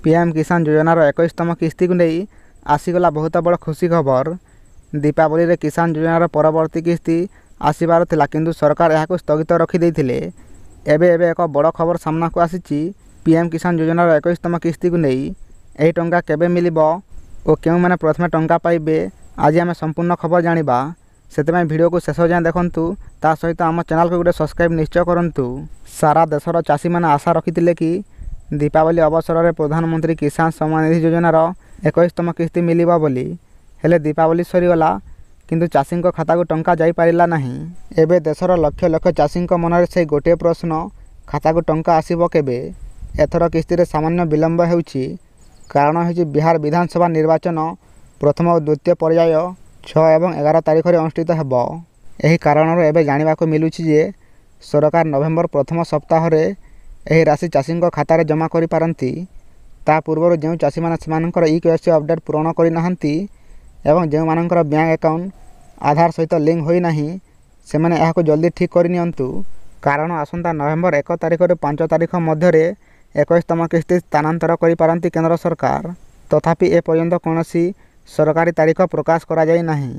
PM किसान योजनार 21तम किस्ती को नहीं आसीगला बहुत बड़ खुशी खबर। दीपावली रे किसान योजनार परवर्ती किस्ती आसबार थिला किंतु सरकार यह स्थगित रखिदेइथिले। एबे एक बड़ खबर सामना को आसीची। पीएम किसान योजनार 21तम किस्ती को नहीं यही टंका केबे मिलिबो और क्यों मैंने प्रथमे टंका पाइबे आज आम संपूर्ण खबर जानिबा। सेतमें वीडियो को शेष जाए देखंतु ता सहित आम चैनल को गोटे सब्सक्राइब निश्चय करंतु। सारा देशर चाषी मैंने आशा रखिथिले कि दीपावली अवसर में प्रधानमंत्री किसान सम्मान निधि योजनार 21तम किस्ती मिलिबो बोली। हेले दीपावली सरीगला किंतु चाषी खाता को टंका जाई पारिला नहीं। एबे देशर लक्ष लक्ष चाषी मनरे से गोटे प्रश्न खाता को टंका आसीबो केबे। एथर किस्ती रे सामान्य विलंब हेउछि कारण होछि बिहार विधानसभा निर्वाचन प्रथम और द्वितीय पर्याय 6 और 11 तारिख में अनुष्ठित हेबो। एही कारणर एबे जानिबा को मिलुछि जे सरकार नवेम्बर प्रथम सप्ताह रे एही राशि चाषी खाता रे जमा करि पारंती। ता पूर्व जो चाषी माने सेमानकर ई-केवाईसी अपडेट पूर्ण करि नाहंती एवं जो मानकर बैंक अकाउंट आधार सहित लिंक होई नाही सेमाने एहाको जल्दी ठीक करि नियंतु कारण आसंता नवेम्बर 1 तारिख रे 5 तारिख मध्य रे 21तम किस्ती स्थानांतर करि पारंती केंद्र सरकार। तथापि ए पर्यंत कौनसी सरकारी तारीख प्रकाश करा जाई नाही।